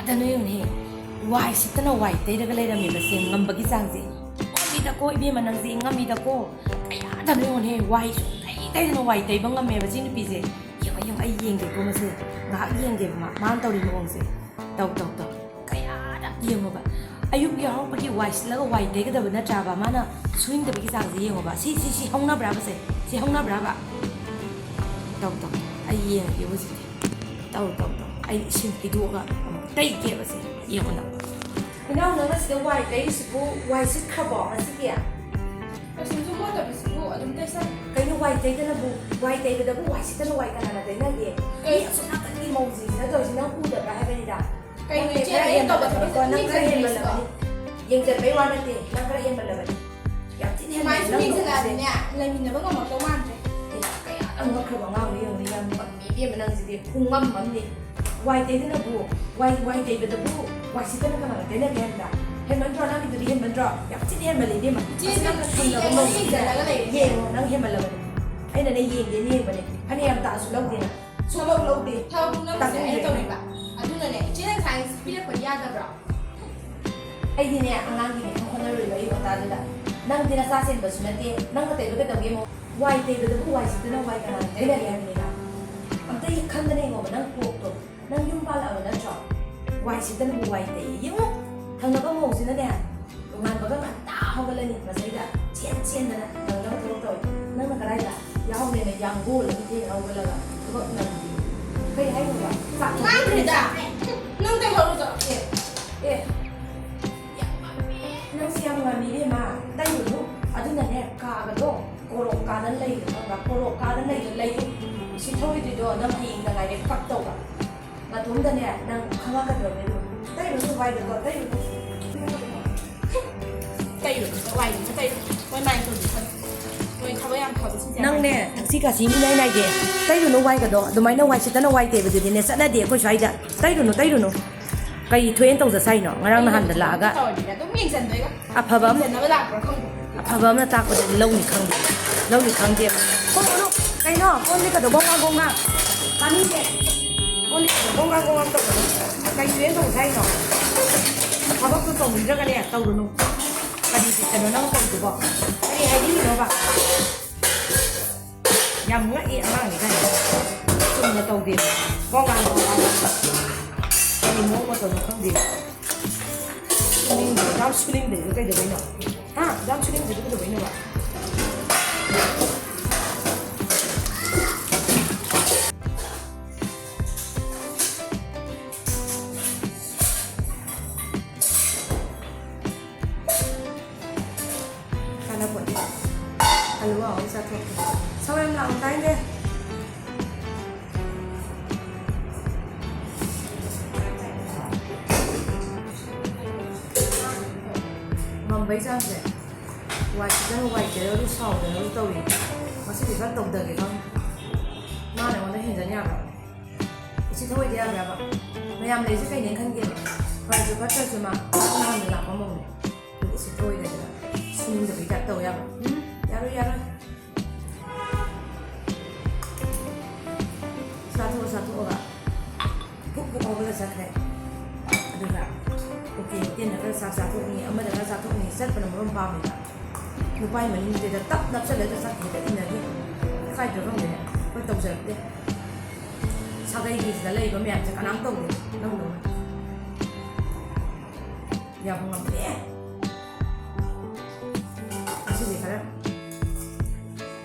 ꯀꯌꯥꯗꯅꯣ ꯌꯦꯡꯉꯨꯅꯦ ꯋꯥꯏ ꯁꯤꯠꯇꯅ ꯋꯥꯏ ꯇꯩꯔꯒ ꯂꯩꯔꯝꯃꯦꯕꯁꯦ ꯉꯝꯕꯒꯤ ꯆꯥꯡꯁꯦ ꯉꯝꯃꯤꯗꯀꯣ ꯏꯕꯦꯝꯃ ꯅꯪꯁꯦ ꯉꯝꯃꯤꯗꯀꯣ ꯀꯌꯥꯗꯅꯣ ꯌꯦꯡꯉꯨꯅꯦ ꯋꯥꯏ ꯁꯨꯡꯇꯩ ꯇꯩꯗꯅ ꯋꯥꯏ ꯇꯩꯕ ꯉꯝꯃꯦꯕ ꯁꯤ ꯅꯨꯄꯤꯁꯦ ꯌꯦꯡꯉꯣ ꯑꯩ ꯌꯦꯡꯒꯦꯀꯣ ꯃꯁꯦ ꯉꯥꯏꯍꯥꯛ ꯌꯦꯡꯒꯦꯕ ꯃꯥꯅ ꯇꯧꯔꯤ ꯃꯑꯣꯡꯁꯦ ꯇꯧ ꯀꯌꯥꯗ ꯌꯦꯡꯉꯣꯕ ꯑꯌꯨꯛ ꯌꯥꯎꯔꯛꯄꯒꯤ ꯋꯥꯏ ꯁꯤꯠꯂꯒ ꯋꯥꯏ ꯇꯩꯒꯗꯕ ꯅꯠꯇ꯭ꯔꯕ ꯃꯥꯅ ꯁꯨꯅꯤꯡꯗꯕꯒꯤ ꯆꯥꯡꯁꯦ ꯌꯦꯡꯉꯣꯕ ꯁꯤ ꯍꯧꯅꯕ꯭ꯔꯥꯕꯁꯦ ꯁꯤ ꯍꯧꯅꯕ꯭ꯔꯥꯕꯇꯧ ꯑꯩ ꯌꯦꯡꯉꯒꯦ ꯍꯧꯖꯤꯛꯇꯤꯇꯧ ꯑꯩ ꯏꯁꯤꯡ ꯍꯩꯗꯣꯛꯑꯒ ꯑꯃꯨꯛ ꯇꯩꯒꯦꯕꯁꯦ ꯌꯦꯡꯉꯣ ꯏꯅꯥꯎ ꯅꯪꯅ ꯁꯤꯗ ꯋꯥꯏ ꯇꯩꯔꯤꯁꯤꯕꯨ ꯋꯥꯏ ꯁꯤꯠꯈ꯭ꯔꯕꯣ ꯉꯁꯤꯒꯤ ꯀꯩꯁꯨꯝꯁꯨ ꯃꯣꯠꯇꯕꯁꯤꯕꯨ ꯑꯗꯨꯝ ꯇꯩꯁꯟ ꯀꯩꯅꯣ ꯋꯥꯏ ꯇꯩꯗꯅꯕꯨ ꯋꯥꯏ ꯇꯩꯕꯗꯕꯨ ꯋꯥꯏ ꯁꯤꯠꯇꯅ ꯋꯥꯏ ꯀꯅꯥꯅ ꯇꯩꯅꯒꯦ ꯃꯤ ꯑꯁꯨꯝ ꯅꯥꯀꯟꯒꯤ ꯃꯧꯁꯤꯡꯁꯤꯅ ꯇꯧꯔꯤꯁꯤ ꯅꯪ ꯎꯗꯕ꯭ꯔꯥ ꯍꯥꯏꯕꯅꯤꯗ ꯀꯩꯅꯣ ꯏꯆꯦ ꯑꯩꯅ ꯇꯧꯕ ꯊꯕꯛꯁꯦ ꯅꯪ ꯈꯔ ꯍꯦꯟꯃꯜꯂꯕꯅꯤ ꯌꯦꯡꯖꯟꯕꯩ ꯋꯥ ꯅꯠꯇꯦ ꯅꯪ ꯈꯔ ꯍꯦꯟꯃꯜꯂꯕꯅꯤ ꯌꯥꯝ ꯊꯤꯅ ꯁꯨꯃꯥꯏꯅ ꯁꯨꯝ ꯍꯦꯟꯃꯜꯂꯕꯅꯤ ꯌꯦꯡꯁꯤꯜꯂꯛꯑꯗꯤꯅꯦ ꯂꯩꯃꯤꯟꯅꯕ ꯉꯝꯃꯛꯇꯧ ꯃꯥꯟꯗ꯭ꯔꯦ ꯀꯌꯥ ꯉꯛꯈ꯭ꯔꯕ ꯑꯉꯥꯡꯅꯤ ꯌꯦꯡꯉꯨꯅꯤ ꯌꯥꯝ ꯏꯕꯦꯝꯃ ꯅꯪꯁꯤꯗꯤ ꯈꯨꯉꯝ ꯑꯃꯅꯤ ꯋꯥꯏ ꯇꯩꯗꯅꯕꯨ ꯋꯥꯏ ꯇꯩꯕꯗꯕꯨ ꯋꯥꯏ ꯁꯤꯠꯇꯅ ꯀꯅꯥꯅ ꯇꯩꯅꯒꯦ ꯍꯥꯏꯕꯗ ꯍꯦꯟꯃꯟꯗ꯭ꯔꯣ ꯅꯪꯒꯤꯗꯨꯗꯤ ꯍꯦꯟꯃꯟꯗ꯭ꯔോ ꯌꯥꯝ ꯊꯤꯅ ꯍꯦꯟꯃꯜꯂꯤꯏꯕꯦꯝꯃ ꯌꯦꯡꯁꯤꯜꯂꯒ ꯂꯩꯔꯦ ꯌꯦꯡꯉꯣ ꯅꯪ ꯍꯦꯟꯃꯜꯂꯕꯅꯤ ꯑꯩꯅꯅꯦ ꯌꯦꯡꯒꯦꯅ ꯌꯦꯡꯕꯅꯦ ꯐꯅꯌꯥꯝ ꯇꯥꯛꯑꯁꯨ ꯂꯧꯗꯦꯅ ꯁꯨꯡꯂꯧ ꯂꯧꯗꯦ ꯊꯕꯛ ꯄꯨꯝꯅꯃꯛꯁꯦ ꯑꯩꯅ ꯇꯧꯔꯤꯕ ꯑꯗꯨꯅꯅꯦ ꯏꯆꯦꯅ ꯁꯥꯏꯟꯁ ꯄꯤꯔꯛꯄ ꯌꯥꯗꯕ꯭ꯔꯣ ꯑꯩꯗꯤꯅꯦ ꯑꯉꯥꯡꯒꯤꯅꯦ ꯍꯣꯠꯅꯔꯨꯏꯕ ꯑꯩ ꯋꯥꯇꯥꯗꯨꯗ ꯅꯪꯗꯤ ꯅꯆꯥ ꯆꯦꯟꯕꯁꯨ ꯅꯠꯇꯦ ꯅꯪꯒ ꯇꯩꯕ ꯀꯩꯗꯧꯒꯦꯃꯣ ꯋꯥꯏ ꯇꯩꯕꯗꯕꯨ ꯋꯥꯏ ꯁꯤꯠꯇꯅ ꯋꯥꯏ ꯀꯅꯥꯅ ꯇꯩꯅꯒꯦ ꯍꯥꯏꯕꯅꯤꯅ ꯑꯝꯇ ꯈꯟꯗꯅ ꯌꯦꯡꯉꯣꯕ ꯅꯪ ꯀꯣꯛꯇꯣ ꯅꯪ ꯌꯨꯝ ꯄꯥꯜꯂꯛꯑꯕ ꯅꯠꯇ꯭ꯔꯣ ꯋꯥꯏ ꯁꯤꯠꯇꯅꯕꯨ ꯋꯥꯏ ꯇꯩꯌꯦ ꯌꯦꯡꯉꯣ ꯊꯪꯅꯕ ꯃꯧꯁꯤꯅꯅꯦ ꯇꯣꯉꯥꯟꯕꯒ ꯉꯟꯇꯥ ꯍꯧꯒꯠꯂꯅꯤ ꯃꯁꯩꯗ ꯆꯦꯟꯗꯅ ꯅꯪꯅꯕ ꯊꯕꯛ ꯇꯧꯋꯤ ꯅꯪꯅ ꯀꯗꯥꯏꯗ ꯌꯥꯎꯅꯦꯅ ꯌꯥꯡꯒꯣꯜꯂꯒ ꯊꯦꯡꯅ ꯍꯧꯒꯠꯂꯒ ꯊꯕꯛ ꯅꯪꯗꯤ ꯀꯩ ꯍꯥꯏꯅꯣꯕ ꯉꯥꯡꯗ꯭ꯔꯦꯗ ꯅꯪ ꯇꯩꯍꯧꯔꯣ ꯑꯦ ꯅꯪꯁꯤ ꯌꯥꯝ ꯉꯝꯃꯤꯅꯦ ꯇꯩꯔꯨꯅꯨ ꯑꯗꯨꯅꯅꯦ ꯀꯥꯒꯗꯣ ꯀꯣꯔꯣꯛ ꯀꯥꯗꯅ ꯂꯩꯔꯦ ꯈꯪꯕ꯭ꯔꯥ ꯀꯣꯔꯣꯛ ꯀꯥꯗꯅ ꯂꯩꯌꯨ ꯁꯤ ꯊꯧꯔꯤꯗꯨꯗꯣ ꯅꯪ ꯍꯌꯦꯡ ꯉꯥꯏꯔꯦ ꯀꯞ ꯇꯧꯕ ꯃꯇꯨꯡꯗꯅꯦ ꯅꯪ ꯈꯪꯉꯛꯀꯗ꯭ꯔꯕꯅꯦ ꯇꯩꯔꯨꯅꯨ ꯋꯥꯏꯗꯨꯀꯣ ꯇꯩꯔꯨꯅꯨ ꯋꯥꯏꯗꯨꯁꯨ ꯇꯩꯔꯣ ꯃꯣꯏ ꯃꯥꯏ ꯇꯧꯗꯤ ꯈꯪ ꯃꯣꯏ ꯊꯕꯛ ꯌꯥꯝ ꯐꯕꯁꯤꯡꯁꯦ ꯅꯪꯅꯦ ꯊꯛꯁꯤ ꯈꯥꯁꯤ ꯏꯅꯥꯏ ꯅꯥꯏꯗꯦ ꯇꯩꯔꯨꯅꯨ ꯋꯥꯏꯒꯗꯣ ꯑꯗꯨꯃꯥꯏꯅ ꯋꯥꯏ ꯁꯤꯠꯇꯅ ꯋꯥꯏ ꯇꯩꯕꯗꯨꯗꯤꯅꯦ ꯆꯠꯅꯗꯦ ꯑꯩꯈꯣꯏ ꯁ꯭ꯋꯥꯏꯗ ꯇꯩꯔꯨꯅꯨ ꯀꯩ ꯊꯣꯛꯑꯦꯅ ꯇꯧꯖꯁꯥꯏꯅꯣ ꯉꯔꯥꯡ ꯅꯍꯥꯟꯗ ꯂꯥꯛꯑꯒ ꯑꯗꯨꯝ ꯌꯦꯡꯁꯤꯟꯗꯣꯏꯒ ꯑꯐꯕ ꯌꯦꯡꯁꯤꯟꯅꯕ ꯂꯥꯛꯄ꯭ꯔꯥ ꯈꯪꯗꯦ ꯑꯐꯕ ꯑꯃꯅ ꯇꯥꯛꯄꯗꯗꯤ ꯂꯧꯅꯤ ꯈꯪꯗꯦꯕ ꯀꯣꯟ ꯀꯩꯅꯣ ꯀꯣꯟ ꯂꯤꯛꯀꯗꯣ ꯒꯣꯡꯒꯥ ꯇꯥꯅꯤꯡꯗꯦ ꯀꯣꯟ ꯂꯤꯛꯀꯗꯣ ꯒꯣꯡꯒꯥ ꯇꯧꯒꯅꯨ ꯀꯩ ꯊꯣꯛꯑꯦꯅ ꯇꯧꯖꯁꯥꯏꯅꯣ ꯊꯕꯛꯇꯨ ꯇꯧꯅꯤꯡꯗ꯭ꯔꯒꯅꯦ ꯇꯧꯔꯨꯅꯨ ꯀꯔꯤ ꯀꯩꯅꯣ ꯅꯪ ꯇꯧꯗꯨꯕꯣ ꯀꯔꯤ ꯍꯥꯏꯅꯤꯡꯉꯤꯅꯣꯕ ꯌꯥꯝ ꯉꯛꯏ ꯑꯉꯥꯡꯅꯤ ꯀꯥꯏꯅ ꯆꯨꯝꯅ ꯇꯧꯗꯦꯕ ꯒꯣꯡꯒꯥ ꯀꯔꯤ ꯃꯑꯣꯡ ꯃꯇꯧꯅꯣ ꯈꯪꯗꯦ ꯌꯥꯝ ꯁꯨꯅꯤꯡꯗ꯭ꯔꯤꯗꯣ ꯀꯩꯗꯧꯕꯩꯅꯣ ꯌꯥꯝ ꯁꯨꯅꯤꯡꯗ꯭ꯔꯤꯗꯣ ꯀꯩꯗꯧꯕꯩꯅꯣꯕ ꯀꯥꯟꯅꯄꯣꯠꯅꯤ ꯑꯂꯨꯒ ꯑꯃꯨꯛ ꯆꯥꯊꯣꯛꯀꯦ ꯁꯧ ꯌꯥꯝ ꯂꯥꯛꯑꯣ ꯇꯥꯏꯅꯦ ꯉꯝꯕꯩ ꯆꯥꯡꯁꯦ ꯋꯥꯏ ꯁꯤꯠꯇꯅ ꯋꯥꯏ ꯇꯩꯔꯒꯁꯨ ꯁꯥꯎꯗꯅꯁꯨ ꯇꯧꯏ ꯉꯁꯤꯗꯤ ꯈꯔ ꯇꯧꯗꯒꯦ ꯈꯪꯗꯦ ꯃꯥꯅ ꯑꯩꯉꯣꯟꯗ ꯍꯦꯟꯖꯟ ꯌꯥꯕ꯭ꯔꯥ ꯏꯆꯤ ꯊꯧꯑꯣꯏꯗ ꯌꯥꯕ꯭ꯔꯥꯕ ꯃꯌꯥꯝ ꯂꯩꯔꯤꯁꯦ ꯀꯩꯅꯦ ꯈꯟꯒꯦꯕ ꯐꯔꯁꯨ ꯐꯠꯇ꯭ꯔꯁꯨ ꯃꯥ ꯅꯍꯥꯟꯗ ꯂꯥꯛꯄ ꯃꯧꯅꯦ ꯑꯗꯨꯒ ꯏꯆꯤ ꯊꯧꯑꯣꯏꯗꯅ ꯁꯨꯅꯤꯡꯗꯕꯒꯤ ꯇꯥꯏꯞ ꯇꯧ ꯌꯥꯕ꯭ꯔꯥ ꯌꯥꯔꯣꯏ ꯆꯥꯊꯣꯛꯑꯒ ꯄꯨꯛ ꯍꯧꯒꯠꯂ ꯆꯠꯈ꯭ꯔꯦ ꯑꯗꯨꯒ ꯑꯣꯀꯦ ꯍꯣꯇꯦꯜꯗ ꯈꯔ ꯆꯥꯛ ꯆꯥꯊꯣꯛꯅꯤ ꯑꯃꯗ ꯈꯔ ꯆꯥꯊꯣꯛꯅꯤ ꯆꯠꯄꯅ ꯃꯔꯣꯝ ꯄꯥꯝꯃꯤꯕ ꯅꯨꯄꯥꯒꯤ ꯃꯅꯤꯡꯗꯨꯗ ꯇꯞ ꯅꯞꯁꯜꯂꯒ ꯆꯠꯈꯤꯗ ꯏꯟꯅꯈꯤ ꯀꯥꯏꯗ꯭ꯔꯣ ꯈꯪꯗꯦꯅꯦ ꯑꯩꯈꯣꯏ ꯇꯧꯖꯔꯛꯇꯦ ꯁꯥꯒꯩꯒꯤꯁꯤꯗ ꯂꯩꯔꯤꯕ ꯃꯌꯥꯝꯁꯦ ꯀꯅꯥꯝ ꯇꯧꯗꯦ ꯇꯧꯗꯧꯅ ꯌꯥꯝ ꯉꯝꯗꯦ ꯉꯁꯤꯗꯤ ꯈꯔ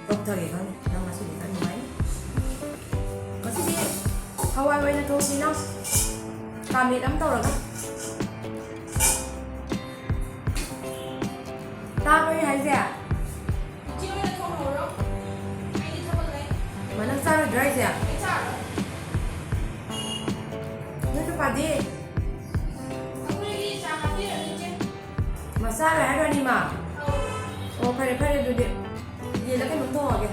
ꯇꯧꯊꯒꯦ ꯈꯪꯗꯦ ꯅꯪ ꯉꯁꯤꯗꯤ ꯈꯔ ꯅꯨꯡꯉꯥꯏꯅꯤ ꯉꯁꯤꯗꯤ ꯍꯋꯥꯏ ꯑꯣꯏꯅ ꯊꯣꯡꯁꯤꯅ ꯀꯥꯃꯦꯠ ꯑꯃ ꯇꯧꯔꯒ ꯇꯥꯕ꯭ꯔꯣ ꯍꯥꯏꯁꯦ ꯏꯆꯦ ꯑꯣꯏꯅ ꯊꯣꯡꯍꯧꯔꯣ ꯑꯩꯗꯤ ꯊꯕꯛ ꯂꯩ ꯅꯪ ꯆꯥꯔꯣꯏꯗ꯭ꯔꯥ ꯍꯥꯏꯁꯦ ꯑꯩ ꯆꯥꯔꯣꯏ ꯅꯣꯏ ꯅꯨꯄꯥꯗꯤ ꯑꯩꯈꯣꯏꯒꯤ ꯆꯥ ꯍꯥꯞꯄꯤꯔꯛꯑꯣ ꯏꯆꯦ ꯆꯥꯔꯣꯏ ꯍꯥꯏꯔꯣ ꯑꯅꯤꯃꯛ ꯑꯧ ꯑꯣ ꯐꯔꯦ ꯑꯗꯨꯗꯤ ꯌꯦꯟꯂ ꯀꯩꯅꯣꯝ ꯊꯣꯡꯉꯒꯦ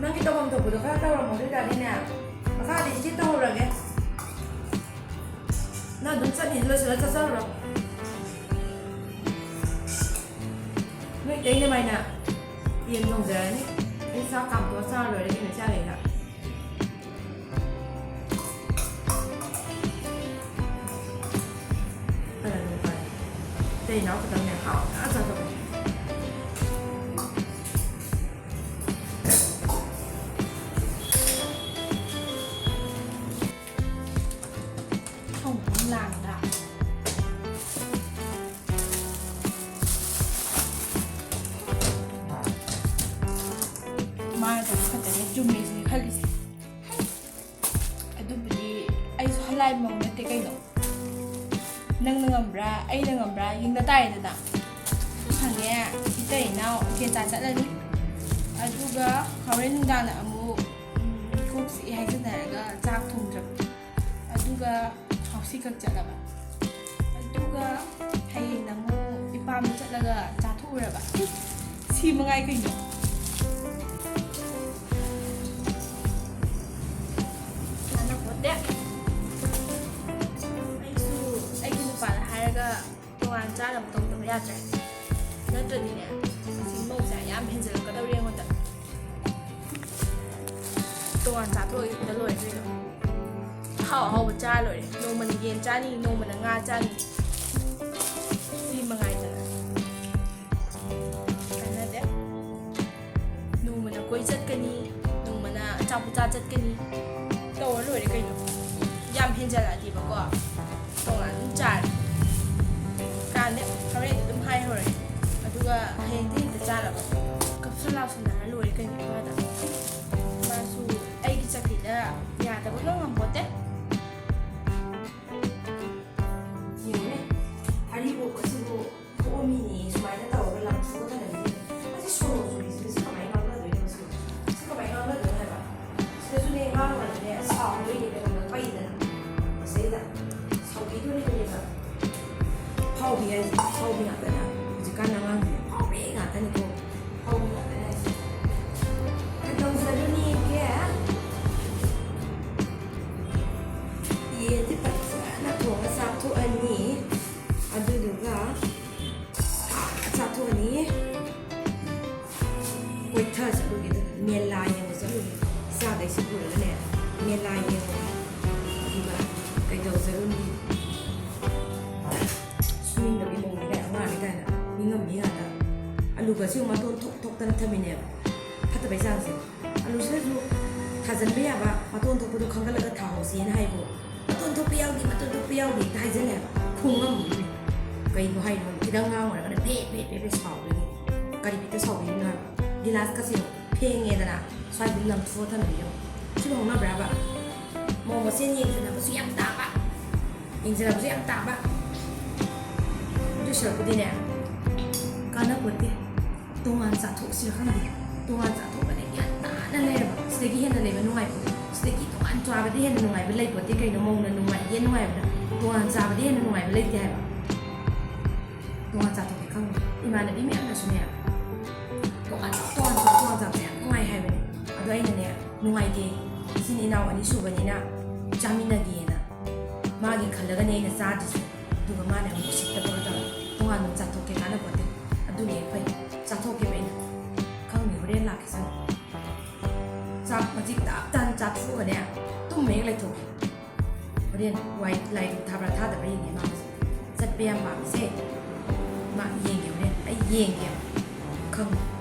ꯅꯪꯒꯤ ꯇꯧꯐꯝ ꯊꯣꯛꯄꯗꯣ ꯈꯔ ꯇꯧꯔꯝꯃꯣ ꯑꯗꯨ ꯑꯣꯏꯇꯥꯔꯗꯤꯅꯦ ꯃꯈꯥꯗꯤ ꯏꯆꯦ ꯇꯧꯍꯧꯔꯒꯦ ꯅꯪ ꯑꯗꯨꯝ ꯆꯠꯅꯤꯗ ꯂꯣꯏꯁꯤꯜꯂ ꯆꯠꯆꯔꯨꯔꯣ ꯅꯣꯏ ꯏꯇꯩ ꯅꯃꯥꯏꯅ ꯌꯦꯟ ꯊꯣꯡꯖꯔꯅꯤ ꯑꯩ ꯆꯥꯛ ꯀꯥꯝꯊꯣꯛꯑ ꯆꯥꯔ ꯂꯣꯏꯔꯦ ꯀꯩꯅꯣ ꯆꯥꯔꯦꯅ 이따 나올 거 때문에 하자 더. không làm đã mai 더 ꯈꯛꯇꯅꯦ ꯆꯨꯝꯃꯤꯁꯤꯅꯤ ꯈꯜꯂꯤꯁꯦ ꯑꯗꯨꯕꯨꯗꯤ ꯑꯩꯁꯨ ꯍꯂꯥꯏꯃꯛ ꯅꯠꯇꯦ ꯀꯩꯅꯣ ꯅꯪꯅ ꯉꯝꯕ꯭ꯔꯥ ꯑꯩꯅ ꯉꯝꯕ꯭ꯔꯥ ꯌꯦꯡꯅ ꯇꯥꯔꯦꯗꯅ ꯐꯪꯉꯦ ꯏꯇꯩ ꯏꯅꯥꯎ ꯀꯦꯟꯆꯥ ꯆꯠꯂꯅꯤ ꯑꯗꯨꯒ ꯍꯣꯔꯦꯟ ꯅꯨꯡꯗꯥꯡꯗ ꯑꯃꯨꯛ ꯀꯣꯛ ꯆꯤꯛꯏ ꯍꯥꯏꯖꯟꯅꯔꯒ ꯆꯥꯛ ꯊꯣꯡꯗ꯭ꯔꯕ ꯑꯗꯨꯒ ꯍꯥꯎꯁꯤꯈꯛ ꯆꯠꯂꯕ ꯑꯗꯨꯒ ꯍꯌꯦꯡꯅ ꯑꯃꯨꯛ ꯏꯄꯥꯝꯗ ꯆꯠꯂꯒ ꯆꯥꯊꯣꯛꯎꯔꯕ ꯁꯤ ꯃꯉꯥꯏ ꯀꯩꯅꯣ ꯀꯥꯟꯅꯄꯣꯠꯇꯦ ꯑꯩꯁꯨ ꯑꯩꯒꯤ ꯅꯨꯄꯥꯗ ꯍꯥꯏꯔꯒ ꯇꯣꯉꯥꯟ ꯆꯥꯅꯕ ꯇꯧꯗꯕ ꯌꯥꯗ꯭ꯔꯦ ꯅꯠꯇ꯭ꯔꯗꯤꯅꯦ ꯁꯤ ꯃꯧꯁꯦ ꯌꯥꯝ ꯍꯦꯟꯖꯜꯂꯛꯀꯗꯧꯔꯤ ꯑꯩꯉꯣꯟꯗ ꯇꯣꯉꯥꯟ ꯆꯥꯊꯣꯛꯑꯒ ꯂꯣꯏꯔꯦ ꯀꯩꯅꯣ ꯑꯍꯥꯎ ꯑꯍꯥꯎꯕ ꯆꯥ ꯂꯣꯏꯔꯦ ꯅꯣꯡꯃꯅ ꯌꯦꯟ ꯆꯥꯅꯤ ꯅꯣꯡꯃꯅ ꯉꯥ ꯆꯥꯅꯤ ꯁꯤ ꯃꯉꯥꯏꯗꯅ ꯀꯥꯟꯅꯗꯦ ꯅꯣꯡꯃꯅ ꯀꯣꯏ ꯆꯠꯀꯅꯤ ꯅꯣꯡꯃꯅ ꯑꯆꯥꯄꯣꯠ ꯆꯥ ꯆꯠꯀꯅꯤ ꯇꯧꯔ ꯂꯣꯏꯔꯦ ꯀꯩꯅꯣ ꯌꯥꯝ ꯍꯦꯟꯖꯜꯂꯛꯑꯗꯤꯕꯀꯣ ꯇꯣꯉꯥꯟ ꯑꯗꯨꯝ ꯆꯥꯔꯦ ꯀꯥꯟꯗꯦ ꯍꯣꯔꯦꯟ ꯑꯗꯨꯝ ꯍꯥꯏꯍꯧꯔꯦ ꯑꯗꯨꯒ ꯍꯌꯦꯡꯗꯤ ꯍꯦꯛꯇ ꯆꯥꯅꯕ ꯀꯞꯁꯟ ꯂꯥꯎꯁꯟꯅꯔ ꯂꯣꯏꯔꯦ ꯀꯩꯅꯣ ꯏꯃꯥꯗ ꯃꯥꯁꯨ ꯑꯩꯒꯤ ꯆꯀꯤꯗ ꯌꯥꯗꯕꯒ ꯉꯝꯄꯣꯠꯇꯦ ꯌꯦꯡꯉꯨꯅꯦ ꯑꯔꯤꯕꯣꯛꯀꯁꯤꯕꯨ ꯊꯣꯛꯑꯝꯃꯤꯅꯤ ꯁꯨꯃꯥꯏꯅ ꯇꯧꯔꯒ ꯂꯪꯊꯣꯛꯑꯒ ꯊꯅꯝꯃꯤꯅꯦ ꯑꯁꯤ ꯁꯣꯔꯣ ꯆꯨꯔꯤꯁꯤꯕꯨ ꯁꯤ ꯀꯃꯥꯏꯅ ꯉꯥꯡꯅꯗꯣꯏꯅꯣ ꯁꯤ ꯀꯃꯥꯏꯅ ꯉꯥꯡꯅꯗꯣꯏꯅꯣ ꯍꯥꯏꯕ ꯁꯤꯗꯁꯨꯅꯦ ꯉꯥꯡꯉꯨꯔꯗꯤꯅꯦ ꯁꯥꯎꯗꯣꯏꯅꯦꯕ ꯅꯪꯅ ꯄꯩꯗꯅ ꯃꯁꯤꯗ ꯁꯥꯎꯕꯤꯗꯣꯔꯤꯕꯅꯦꯕ ꯐꯥꯎꯕꯤ ꯍꯥꯏꯁꯦ ꯐꯥꯎꯕꯤ ꯉꯥꯛꯇꯅ ꯍꯧꯖꯤꯛꯀꯥꯟ ꯑꯉꯥꯡꯁꯤꯡ ꯐꯥꯎꯕꯤ ꯉꯥꯛꯇꯅꯤꯀꯣ ꯐꯥꯎꯕꯤ ꯉꯥꯛꯇꯅꯦ ꯍꯥꯏꯁꯦ ꯀꯩꯗꯧꯖꯔꯨꯅꯤꯒꯦ ꯌꯦꯟꯁꯦ ꯐꯖꯅ ꯊꯣꯡꯉ ꯆꯥꯊꯣꯛꯑꯅꯤ ꯑꯗꯨꯗꯨꯒ ꯆꯥꯊꯣꯛꯑꯅꯤ ꯀꯣꯏꯊ ꯆꯠꯂꯨꯒꯦ ꯃꯦꯂꯥ ꯌꯦꯡꯕ ꯆꯠꯂꯨꯒꯦ ꯏꯆꯥꯈꯩꯁꯤ ꯄꯨꯔꯒꯅꯦ ꯃꯦꯂꯥ ꯌꯦꯡꯉꯨꯒꯦ ꯑꯗꯨꯒ ꯀꯩꯗꯧꯖꯔꯨꯅꯤ ꯁꯨꯅꯤꯡꯗꯕꯒꯤ ꯃꯑꯣꯡꯅꯤ ꯀꯥꯏꯅ ꯑꯉꯥꯡꯅꯤ ꯀꯥꯏꯅ ꯃꯤꯉꯝꯃꯤ ꯉꯥꯛꯇ ꯑꯂꯨꯒꯁꯤ ꯃꯇꯣꯟ ꯊꯣꯛ ꯊꯣꯛꯇꯅ ꯊꯝꯃꯤꯅꯦꯕ ꯐꯠꯇꯕꯩ ꯆꯥꯡꯁꯦ ꯑꯂꯨꯁꯤꯗꯁꯨ ꯊꯥꯖꯤꯟꯕ ꯌꯥꯕ ꯃꯇꯣꯟ ꯊꯣꯛꯄꯗꯣ ꯈꯪꯒꯠꯂꯒ ꯊꯥꯍꯧꯁꯤꯅ ꯍꯥꯏꯕꯣ ꯃꯇꯣꯟ ꯊꯣꯛꯄ ꯌꯥꯎꯗꯦ ꯃꯇꯣꯟ ꯊꯣꯛꯄ ꯌꯥꯎꯗꯦ ꯍꯦꯛꯇ ꯍꯥꯏꯖꯜꯂꯦꯕ ꯈꯨꯡꯉꯝꯃꯤꯅꯤ ꯀꯩꯅꯣ ꯍꯥꯏꯅꯣ ꯈꯤꯇꯪ ꯉꯥꯡꯉꯨꯔꯒꯅ ꯐꯦ ꯁꯥꯎꯗꯣꯏꯅꯤ ꯀꯔꯤ ꯕꯤꯠꯇ ꯁꯥꯎꯕꯤꯔꯤꯅꯣ ꯍꯥꯏꯕ ꯒꯤꯂꯥꯁꯀꯁꯦ ꯐꯦꯡꯉꯦꯗꯅ ꯁ꯭ꯋꯥꯏꯗ ꯂꯪꯊꯣꯛꯑ ꯊꯝꯕꯤꯌꯣ ꯁꯤꯕꯨ ꯍꯧꯅꯕ꯭ꯔꯥꯕ ꯃꯧ ꯃꯁꯦꯟ ꯌꯦꯡꯖꯟꯅꯕꯁꯨ ꯌꯥꯝ ꯇꯥꯕ ꯌꯦꯡꯖꯟꯅꯕꯁꯨ ꯌꯥꯝ ꯇꯥꯕ ꯑꯗꯨ ꯁꯔꯨꯛꯄꯨꯗꯤꯅꯦ ꯀꯥꯟꯅꯄꯣꯠꯇꯦ ꯇꯣꯉꯥꯟ ꯆꯥꯊꯣꯛꯁꯤꯔ ꯈꯪꯗꯦ ꯇꯣꯉꯥꯟ ꯆꯥꯊꯣꯛꯄꯗ ꯒ꯭ꯌꯥꯟ ꯇꯥꯅ ꯂꯩꯔꯕ ꯁꯤꯗꯒꯤ ꯍꯦꯟꯅ ꯂꯩꯕ ꯅꯨꯡꯉꯥꯏꯄꯣꯠ ꯁꯤꯗꯒꯤ ꯇꯣꯉꯥꯟ ꯆꯥꯕꯗꯤ ꯍꯦꯟꯅ ꯅꯨꯡꯉꯥꯏꯕ ꯂꯩꯄꯣꯠꯇꯦ ꯀꯩꯅꯣ ꯃꯧꯅ ꯅꯨꯡꯉꯥꯏꯒꯦ ꯅꯨꯡꯉꯥꯏꯕꯗ ꯇꯣꯉꯥꯟ ꯆꯥꯕꯗꯤ ꯍꯦꯟꯅ ꯅꯨꯡꯉꯥꯏꯕ ꯂꯩꯇꯦ ꯍꯥꯏꯕ ꯇꯣꯉꯥꯟ ꯆꯥꯊꯣꯛꯀꯦ ꯈꯪꯕ ꯏꯃꯥꯟꯅꯕꯤ ꯃꯌꯥꯝꯅꯁꯨꯅꯦ ꯇꯣꯉꯥꯟ ꯆꯥꯕꯁꯦ ꯌꯥꯝ ꯅꯨꯡꯉꯥꯏ ꯍꯥꯏꯕꯅꯦ ꯑꯗꯣ ꯑꯩꯅꯅꯦ ꯅꯨꯡꯉꯥꯏꯇꯦ ꯏꯆꯤꯟ ꯏꯅꯥꯎ ꯑꯅꯤ ꯁꯨꯕꯅꯤ나 ꯆꯥꯃꯤꯟꯅꯒꯦꯅ ꯃꯥꯒꯤ ꯈꯜꯂꯒꯅꯦ ꯑꯩꯅ ꯆꯥꯗ꯭ꯔꯤꯁꯦ ꯑꯗꯨꯒ ꯃꯥꯅ ꯑꯃꯨꯛ ꯎꯁꯤꯠꯇꯕꯒ ꯇꯧꯔ ꯇꯣꯉꯥꯟꯅ ꯆꯥꯊꯣꯛꯀꯦ ꯀꯥꯟꯅꯄꯣꯠꯇꯦ ꯑꯗꯨꯅꯦ ꯑꯩꯈꯣꯏ ꯆꯥꯊꯣꯛꯀꯦꯕ ꯑꯩꯅ ꯈꯪꯅꯤ ꯍꯣꯔꯦꯟ ꯂꯥꯛꯀꯦ ꯆꯪ ꯆꯥꯛ ꯃꯆꯤꯛ ꯇꯞ ꯇꯥꯅ ꯆꯥꯊꯣꯛꯑꯒꯅꯦ ꯇꯨꯝꯃ ꯍꯦꯛ ꯂꯩꯊꯣꯛꯀꯦ ꯍꯣꯔꯦꯟ ꯋꯥꯏ ꯂꯥꯏꯗꯨ ꯊꯥꯕ꯭ꯔꯥ ꯊꯥꯗꯕ꯭ꯔꯥ ꯌꯦꯡꯒꯦ ꯃꯥꯁꯦ ꯆꯠꯄ ꯌꯥꯝ ꯄꯥꯝꯃꯤꯁꯦ ꯃꯥ ꯌꯦꯡꯒꯦ ꯍꯣꯔꯦꯟ ꯑꯩ ꯌꯦꯡꯒꯦꯕ ꯈꯪꯉꯨ